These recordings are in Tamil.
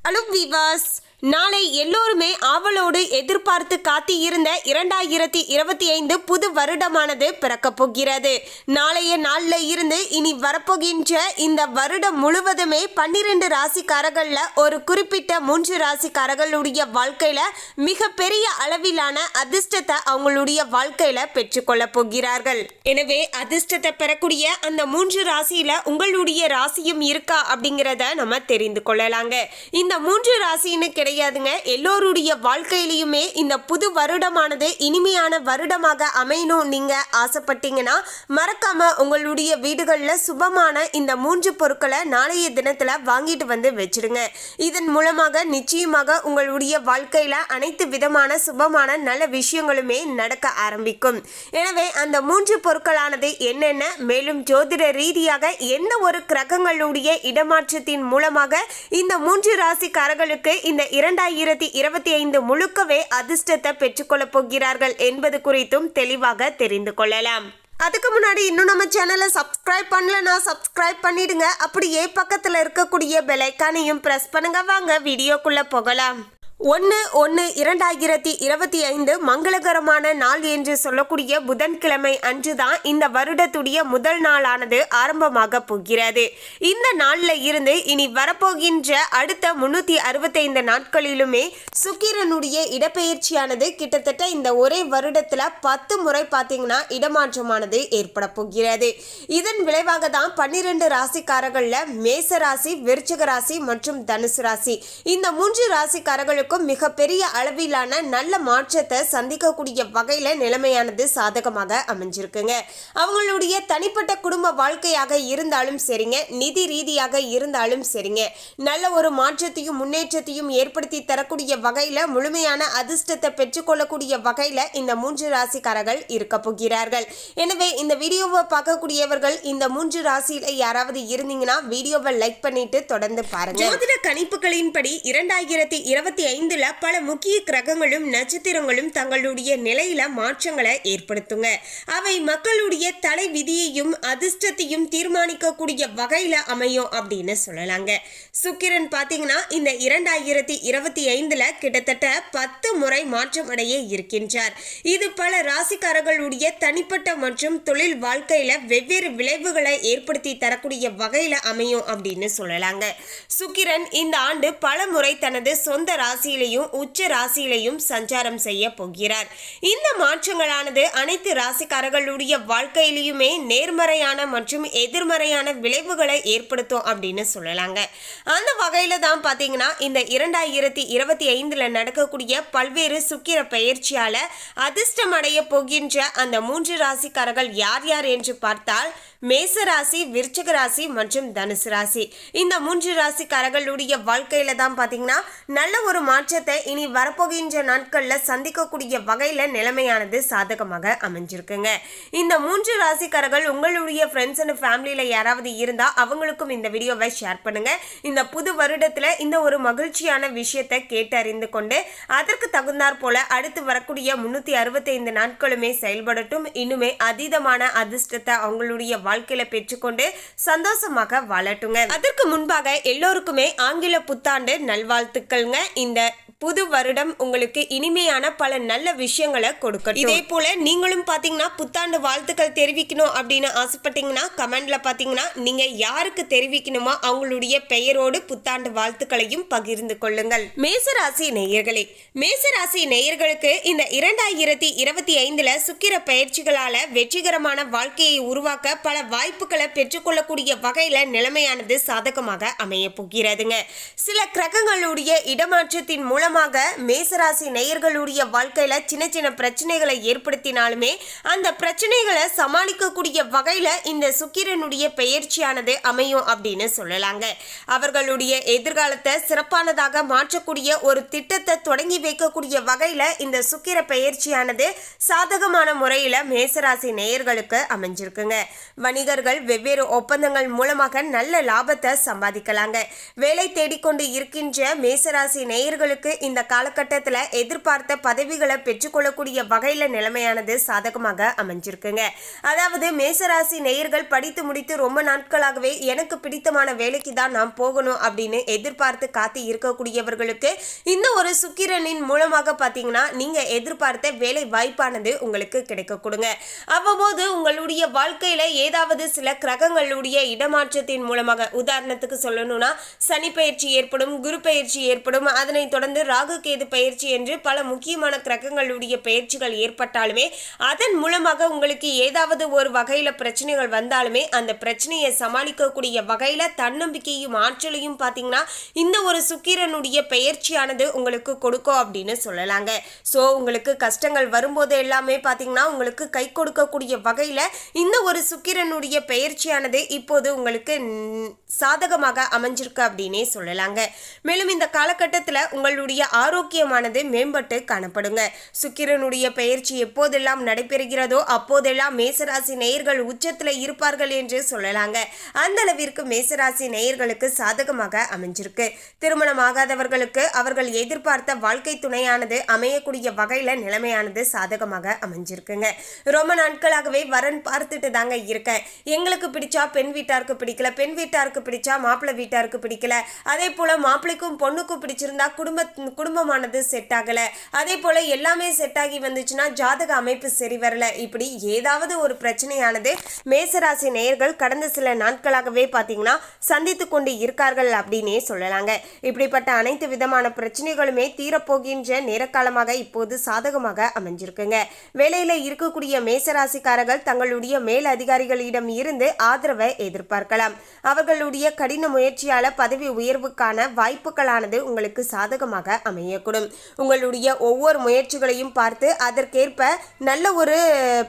ஹலோ வீவர்ஸ், நாளை எல்லோருமே ஆவலோடு எதிர்பார்த்து காத்திருந்த 2025 புது வருடமானது பிறக்கப் போகிறது. நாளைய நாள்ல இருந்து இனி வரப்போகின்ற இந்த வருடம் முழுவதுமே 12 ராசிக்காரர்கள்ல ஒரு குறிப்பிட்ட 3 ராசிக்காரர்களுடைய வாழ்க்கையில மிகப்பெரிய அளவிலான அதிர்ஷ்டத்தை அவங்களுடைய வாழ்க்கையில பெற்றுக்கொள்ள போகிறார்கள். எனவே அதிர்ஷ்டத்தை பெறக்கூடிய அந்த 3 ராசியில உங்களுடைய ராசியும் இருக்கா அப்படிங்கிறத நம்ம தெரிந்து கொள்ளலாங்க. இந்த 3 ராசின்னு கிடையாதுங்க, எல்லோருடைய வாழ்க்கையிலுமே இந்த புது வருடமானது இனிமையான வருடமாக அமையணும் நீங்க ஆசைப்பட்டீங்கன்னா மறக்காம உங்களுடைய வீடுகளில் சுபமான இந்த 3 பொருட்களை நாளைய தினத்துல வாங்கிட்டு வந்து வச்சிடுங்க. இதன் மூலமாக நிச்சயமாக உங்களுடைய வாழ்க்கையில அனைத்து விதமான சுபமான நல்ல விஷயங்களுமே நடக்க ஆரம்பிக்கும். எனவே அந்த 3 பொருட்களானது என்னென்ன, மேலும் ஜோதிட ரீதியாக எந்த ஒரு கிரகங்களுடைய இடமாற்றத்தின் மூலமாக இந்த 3 ராசிக்காரர்களுக்கு இந்த 2025 முழுக்கவே அதிர்ஷ்டத்தை பெற்றுக்கொள்ள போகிறார்கள் என்பது குறித்தும் தெளிவாக தெரிந்து கொள்ளலாம். அதுக்கு முன்னாடி இன்னும் நம்ம சேனலை சப்ஸ்கிரைப் பண்ணலன்னா சப்ஸ்கிரைப் பண்ணிடுங்க. அப்படியே பக்கத்தில் இருக்கக்கூடிய பெல் ஐகானையும் பிரஸ் பண்ணுங்க. வாங்க வீடியோக்குள்ள போகலாம். 1/1/2025 மங்களகரமான நாள் என்று சொல்லக்கூடிய புதன்கிழமை அன்றுதான் இந்த வருடத்துடைய முதல் நாளானது ஆரம்பமாக போகிறது. இந்த நாளில் இருந்து இனி வரப்போகின்ற அடுத்த 365 நாட்களிலுமே சுக்கிரனுடைய இடப்பெயர்ச்சியானது கிட்டத்தட்ட இந்த ஒரே வருடத்துல 10 முறை பார்த்தீங்கன்னா இடமாற்றமானது ஏற்பட போகிறது. இதன் விளைவாக தான் 12 ராசிக்காரர்கள்ல மேச ராசி, விருச்சிக ராசி மற்றும் தனுசு ராசி இந்த 3 ராசிக்காரர்களுக்கு மிகப்பெரிய அளவிலான நல்ல மாற்றத்தை சந்திக்கக்கூடிய வகையில நிலைமையானது சாதகமாக அமைஞ்சிருக்குங்க. அவங்களுடைய தனிப்பட்ட குடும்ப வாழ்க்கையாக இருந்தாலும் சரிங்க, நிதி ரீதியாக இருந்தாலும் சரிங்க, நல்ல ஒரு மாற்றத்தையும் முன்னேற்றத்தையும் ஏற்படுத்தி தரக்கூடிய வகையில முழுமையான அதிர்ஷ்டத்தை பெற்றுக்கொள்ளக்கூடிய வகையில இந்த 3 ராசிக்காரர்கள் இருக்க போகிறார்கள். எனவே இந்த வீடியோவை பார்க்கக்கூடியவர்கள் இந்த 3 ராசியில யாராவது இருந்தீங்கன்னா வீடியோவை லைக் பண்ணிட்டு தொடர்ந்து பாருங்க. ஜோதிட கணிப்புகளின்படி 2025 பல முக்கிய கிரகங்களும் நட்சத்திரங்களும் தங்களுடைய நிலையில மாற்றங்களை ஏற்படுத்துங்க. அவை மக்களுடைய தலை விதியையும் அதிர்ஷ்டத்தையும் தீர்மானிக்கக்கூடிய வகையில அமையும் அப்படின்னு சொல்லலாங்க. சுக்கிரன் பாத்தீங்கன்னா இந்த 2025 கிட்டத்தட்ட 10 முறை மாற்றம் அடைய இருக்கின்றார். இது பல ராசிக்காரர்களுடைய தனிப்பட்ட மற்றும் தொழில் வாழ்க்கையில வெவ்வேறு விளைவுகளை ஏற்படுத்தி தரக்கூடிய வகையில அமையும் அப்படின்னு சொல்லலாங்க. சுக்கிரன் இந்த ஆண்டு பல முறை தனது சொந்த ராசியிலையும் உச்ச ராசியிலையும் சஞ்சாரம் செய்ய போகிறார். இந்த மாற்றங்களானது அனைத்து ராசிக்காரர்களுடைய வாழ்க்கையிலுமே நேர்மறையான மற்றும் எதிர்மறையான விளைவுகளை ஏற்படுத்தும் அப்படின்னு சொல்லலாங்க. அந்த வகையில தான் பாத்தீங்கன்னா இந்த 2025 நடக்கக்கூடிய பல்வேறு சுக்கிர பெயர்ச்சியால அதிர்ஷ்டம் அடைய போகின்ற அந்த 3 ராசிக்காரர்கள் யார் யார் என்று பார்த்தால் மேச ராசி, விருச்சிக ராசி மற்றும் தனுசு ராசி இந்த 3 ராசிக்காரர்களுடைய வாழ்க்கையில தான் பாத்தீங்கன்னா நல்ல ஒரு மாற்றத்தை இனி வரப்போகின்ற நாட்கள்ல சந்திக்கக்கூடிய வகையில நிலைமையானது சாதகமாக அமைஞ்சிருக்குங்க. இந்த 3 ராசிக்காரர்கள் உங்களுடைய ஃப்ரெண்ட்ஸ் அண்ட் ஃபேமிலியில யாராவது இருந்தா அவங்களுக்கும் இந்த வீடியோவை ஷேர் பண்ணுங்க. இந்த புது வருடத்துல இந்த ஒரு மகிழ்ச்சியான விஷயத்தை கேட்டு அறிந்து கொண்டு அதற்கு தகுந்தாற் போல அடுத்து வரக்கூடிய 365 நாட்களுமே செயல்படட்டும். இன்னுமே அதீதமான அதிர்ஷ்டத்தை அவங்களுடைய வாழ்க்கையில பெற்றுக்கொண்டு சந்தோஷமாக வாழட்டுங்க. அதற்கு முன்பாக எல்லோருக்குமே ஆங்கில புத்தாண்டு நல்வாழ்த்துக்கள்ங்க. இந்த புது வருடம் உங்களுக்கு இனிமையான பல நல்ல விஷயங்களை கொடுக்கட்டும். இதே போல நீங்களும் பாத்தீங்கன்னா புத்தாண்டு வாழ்த்துக்கள் தெரிவிக்கணும் அப்படின்னு ஆசைப்பட்டீங்கன்னா கமெண்ட்ல பாத்தீங்கன்னா நீங்க யாருக்கு தெரிவிக்கணுமோ அவங்களுடைய பெயரோடு புத்தாண்டு வாழ்த்துக்களையும் பகிர்ந்து கொள்ளுங்கள். மேசராசி நேயர்களே, மேசராசி நேயர்களுக்கு இந்த 2025 சுக்கிர பயிற்சிகளால வெற்றிகரமான வாழ்க்கையை உருவாக்க பல வாய்ப்புகளை பெற்றுக்கொள்ளக்கூடிய வகையில நிலைமையானது சாதகமாக அமைய போகிறதுங்க. சில கிரகங்களுடைய இடமாற்றத்தின் மூலம் மேசராசி நேயர்களுடைய வாழ்க்கையில சின்ன சின்ன பிரச்சனைகளை ஏற்படுத்தினாலுமே அந்த பிரச்சனைகளை சமாளிக்கக்கூடிய வகையில இந்த சுக்கிரனுடைய பெயர்ச்சியானது அமையும் அப்படின்னு சொல்லலாங்க. அவர்களுடைய எதிர்காலத்தை சிறப்பானதாக மாற்றக்கூடிய ஒரு திட்டத்தை தொடங்கி வைக்கக்கூடிய வகையில இந்த சுக்கிர பெயர்ச்சியானது சாதகமான முறையில மேசராசி நேயர்களுக்கு அமைஞ்சிருக்குங்க. வணிகர்கள் வெவ்வேறு ஒப்பந்தங்கள் மூலமாக நல்ல லாபத்தை சம்பாதிக்கலாங்க. வேலை தேடிக்கொண்டு இருக்கின்ற மேசராசி நேயர்களுக்கு இந்த காலகட்டத்தில் எதிர்பார்த்த பதவிகளை பெற்றுக்கொள்ளக்கூடிய வகையில் நிலைமையானது சாதகமாக அமைஞ்சிருக்குங்க. அதாவது மேசராசி நேயர்கள் படித்து முடித்து ரொம்ப நாட்களாகவே எனக்கு பிடித்தமான வேலைக்கு தான் நான் போகணும் அப்படின்னு எதிர்பார்த்து காத்து இருக்கக்கூடியவர்களுக்கு இந்த ஒரு சுக்கிரனின் மூலமாக பார்த்தீங்கன்னா நீங்கள் எதிர்பார்த்த வேலை வாய்ப்பானது உங்களுக்கு கிடைக்க கொடுங்க. அவ்வப்போது உங்களுடைய வாழ்க்கையில் ஏதாவது சில கிரகங்களுடைய இடமாற்றத்தின் மூலமாக, உதாரணத்துக்கு சொல்லணும்னா சனி பயிற்சி ஏற்படும், குரு பயிற்சி ஏற்படும், அதனைத் தொடர்ந்து ராகு கேது பயிற்சி என்று பல முக்கியமான கிரகங்களுடைய பயிற்சிகள் ஏற்பட்டாலுமே அதன் மூலமாக உங்களுக்கு ஏதாவது ஒரு வகையில் பிரச்சனைகள் வந்தாலுமே அந்த பிரச்சனையை சமாளிக்கக்கூடிய வகையில் தன்னம்பிக்கையும் ஆற்றலையும் பார்த்தீங்கன்னா இந்த ஒரு சுக்கிரனுடைய பயிற்சியானது உங்களுக்கு கொடுக்கும் அப்படின்னு சொல்லலாங்க. ஸோ உங்களுக்கு கஷ்டங்கள் வரும்போது எல்லாமே பார்த்தீங்கன்னா உங்களுக்கு கை கொடுக்கக்கூடிய வகையில் இந்த ஒரு சுக்கிரனுடைய பயிற்சியானது இப்போது உங்களுக்கு சாதகமாக அமைஞ்சிருக்கு அப்படின்னே சொல்லலாங்க. மேலும் இந்த காலகட்டத்தில் உங்களுடைய ஆரோக்கியமானது மேம்பட்டு காணப்படுங்க. சுக்கிரனுடைய பயிற்சி எப்போதெல்லாம் நடைபெறுகிறதோ அப்போதெல்லாம் மேசராசி நேயர்கள் உச்சத்தில் இருப்பார்கள் என்று சொல்லலாங்க. அந்த அளவிற்கு மேசராசி நேயர்களுக்கு சாதகமாக அமைஞ்சிருக்கு. திருமணமாகாதவர்களுக்கு அவர்கள் எதிர்பார்த்த வாழ்க்கை துணையானது அமையக்கூடிய வகையில் நிலைமையானது சாதகமாக அமைஞ்சிருக்குங்க. ரொம்ப நாட்களாகவே வரன் பார்த்துட்டு தாங்க இருக்கேன், எங்களுக்கு பிடிச்சா பெண் வீட்டாருக்கு பிடிக்கல, பெண் வீட்டாருக்கு பிடிச்சா மாப்பிள்ளை வீட்டாருக்கு பிடிக்கல, அதே போல மாப்பிள்ளைக்கும் பொண்ணுக்கும் பிடிச்சிருந்தா குடும்பமானது செட் ஆகல, அதே போல எல்லாமே செட் ஆகி வந்துச்சுன்னா ஜாதக அமைப்பு சரி வரல, இப்படி ஏதாவது ஒரு பிரச்சனையானது மேசராசி நேயர்கள் கடந்த சில நாட்களாகவே பார்த்தீங்கன்னா சந்தித்து கொண்டு இருக்கார்கள் அப்படின்னே சொல்லலாங்க. இப்படிப்பட்ட அனைத்து விதமான பிரச்சனைகளுமே தீரப்போகின்ற நேரக்காலமாக இப்போது சாதகமாக அமைஞ்சிருக்குங்க. வேலையில இருக்கக்கூடிய மேசராசிக்காரர்கள் தங்களுடைய மேல் அதிகாரிகளிடம் இருந்து ஆதரவை எதிர்பார்க்கலாம். அவர்களுடைய கடின முயற்சியால பதவி உயர்வுக்கான வாய்ப்புகளானது உங்களுக்கு சாதகமாக அமையக்கூடும். உங்களுடைய ஒவ்வொரு முயற்சிகளையும் பார்த்து அதற்கேற்ப நல்ல ஒரு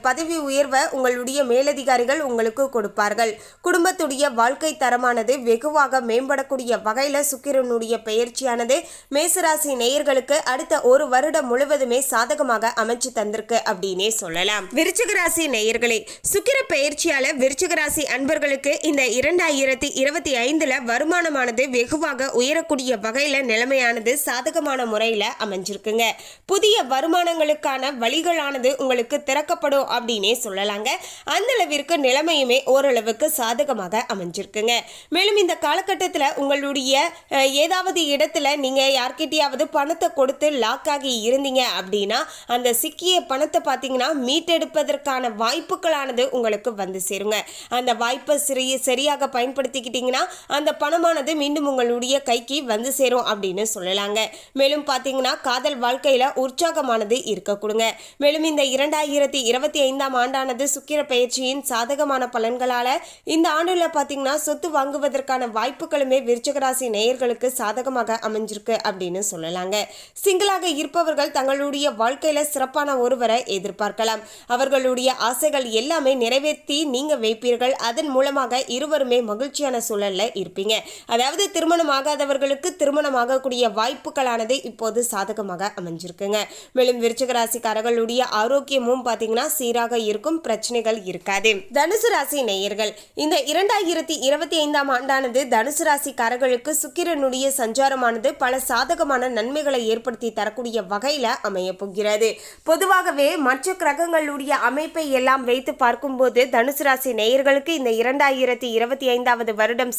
பதவி உயர்வை உங்களுடைய மேலதிகாரிகள் உங்களுக்கு கொடுப்பார்கள். குடும்பத்துடைய வாழ்க்கை தரமானது வெகுவாக மேம்படக்கூடிய வகையில் சுக்கிரனுடைய பயிற்சியானது மேசராசி நேயர்களுக்கு அடுத்த ஒரு வருடம் முழுவதுமே சாதகமாக அமைச்சு தந்திருக்கு அப்படின்னே சொல்லலாம். விருச்சிக ராசி நேயர்களே, சுக்கிர பயிற்சியால விருச்சிக ராசி அன்பர்களுக்கு இந்த 2025 வருமானமானது வெகுவாக உயரக்கூடிய வகையில நிலைமையானது சாதகமான முறையில அமைஞ்சிருக்குங்க. புதிய வருமானங்களுக்கான வழிகளானது உங்களுக்கு திறக்கப்படும் அப்படின்னே சொல்லலாங்க. அந்த அளவிற்கு நிலைமையுமே ஓரளவுக்கு சாதகமாக அமைஞ்சிருக்குங்க. மேலும் இந்த காலகட்டத்தில் உங்களுடைய ஏதாவது இடத்துல நீங்க யார்கிட்டயாவது பணத்தை கொடுத்து லாக் ஆகி இருந்தீங்க அப்படின்னா அந்த சிக்கிய பணத்தை பார்த்தீங்கன்னா மீட்டெடுப்பதற்கான வாய்ப்புகளானது உங்களுக்கு வந்து சேருங்க. அந்த வாய்ப்பை சரியாக பயன்படுத்திக்கிட்டீங்கன்னா அந்த பணமானது மீண்டும் உங்களுடைய கைக்கு வந்து சேரும் அப்படின்னு சொல்லலாங்க. மேலும் பார்த்தீங்கன்னா காதல் வாழ்க்கையில உற்சாகமானது இருக்க கொடுங்க. மேலும் இந்த 2025 ஆண்டானது சுக்கிர பயிற்சியின் சாதகமான பலன்களால இந்த ஆண்டுல பார்த்தீங்கன்னா சொத்து வாங்குவதற்கான வாய்ப்புகளுமே விருச்சிகராசி நேயர்களுக்கு சாதகமாக அமைஞ்சிருக்கு அப்படின்னு சொல்லலாங்க. சிங்கிளாக இருப்பவர்கள் தங்களுடைய வாழ்க்கையில சிறப்பான ஒருவரை எதிர்பார்க்கலாம். அவர்களுடைய ஆசைகள் எல்லாமே நிறைவேற்றி நீங்க வைப்பீர்கள். அதன் மூலமாக இருவருமே மகிழ்ச்சியான சூழல்ல இருப்பீங்க. அதாவது திருமணம் ஆகாதவர்களுக்கு திருமணமாகக்கூடிய வாய்ப்புகளானது இப்போது சாதகமாக அமைஞ்சிருக்குங்க. மேலும் விருச்சிக ராசிக்காரர்களுடைய ஆரோக்கியமும் பார்த்தீங்கன்னா சீராக இருக்கும், பிரச்சனைகள் இருக்காது. தனுசு ராசி நேயர்கள், இந்த 2025 ஆண்டானது தனுசு ராசிக்காரர்களுக்கு சுக்கிரனுடைய சஞ்சாரமானது பல சாதகமான நன்மைகளை ஏற்படுத்தி தரக்கூடிய வகையில அமைய போகிறது. பொதுவாகவே மற்ற கிரகங்களுடைய அமைப்பை எல்லாம் வைத்து பார்க்கும்போது தனுசு ராசி நேயர்களுக்கு இந்த 2025 வருடம்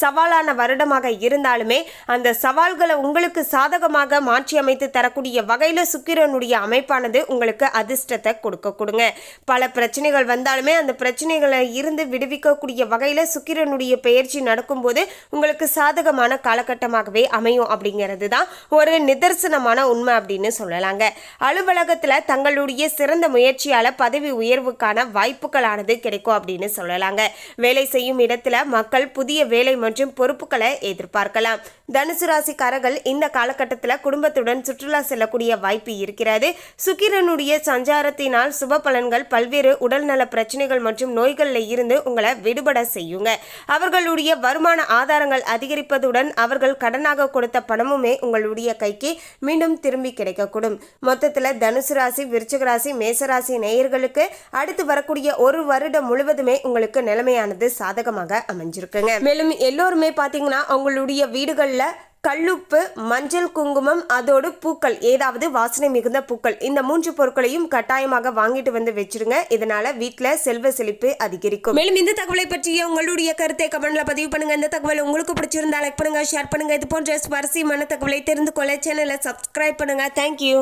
சவாலான வருடமாக இருந்தாலுமே அந்த சவால்களை உங்களுக்கு சாதகமாக மாற்றி அமைத்து தரக்கூடிய வகையில் சுக்கிரனுடைய அமைப்பானது உங்களுக்கு அதிர்ஷ்டத்தை கொடுங்க. பல பிரச்சனைகள் வந்தாலுமே அந்த பிரச்சனைகளை இருந்து விடுவிக்கக்கூடிய வகையில் சுக்கிரனுடைய பயிற்சி நடக்கும்போது உங்களுக்கு சாதகமான காலகட்டமாகவே அமையும் அப்படிங்கிறது தான் ஒரு நிதர்சனமான உண்மை அப்படின்னு சொல்லலாங்க. அலுவலகத்தில் தங்களுடைய சிறந்த முயற்சியால பதவி உயர்வுக்கான வாய்ப்புகளானது கிடைக்கும் அப்படின்னு சொல்லலாங்க. வேலை செய்யும் இடத்துல மக்கள் புதிய வேலை மற்றும் பொறுப்புகளை எதிர்பார்க்கலாம். தனுசு ராசிக்காரர்கள் இந்த காலகட்டத்தில் குடும்பத்துடன் சுற்றுலா செல்லக்கூடிய வாய்ப்பு இருக்கிறது. சுக்கிரனுடைய சஞ்சாரத்தினால் சுப பலன்கள் பல்வேறு உடல்நல பிரச்சனைகள் மற்றும் நோய்களில் இருந்து உங்களை விடுபட செய்யுங்க. அவர்களுடைய வருமான ஆதாரங்கள் அதிகரிப்பதுடன் அவர்கள் கடனாக கொடுத்த பணமுமே உங்களுடைய கைக்கு மீண்டும் திரும்பி கிடைக்கக்கூடும். மொத்தத்தில் தனுசு ராசி, விருச்சிக ராசி, மேசராசி நேயர்களுக்கு அடுத்து வரக்கூடிய ஒரு வருடம் முழுவதுமே உங்களுக்கு நிலைமையானது சாதகமாக அமைஞ்சிருக்குங்க. மேலும் எல்லோருமே பார்த்தீங்கன்னா அவங்களுடைய வீடுகளில் கல்லுப்பு, மஞ்சள், குங்குமம், அதோடு பூக்கள், ஏதாவது வாசனை மிகுந்த பூக்கள், இந்த 3 பொருட்களையும் கட்டாயமாக வாங்கிட்டு வந்து வச்சிருங்க. இதனால வீட்டுல செல்வ செழிப்பு அதிகரிக்கும். மேலும் இந்த தகவலை பற்றிய உங்களுடைய கருத்தை கமெண்ட்ல பதிவு பண்ணுங்க. இந்த தகவல் உங்களுக்கு பிடிச்சிருந்தா லைக் பண்ணுங்க, ஷேர் பண்ணுங்க. இது போன்ற சுவாரஸ்யமான தகவலை தெரிந்து கொள்ள சேனலை சப்ஸ்கிரைப் பண்ணுங்க. தேங்க்யூ.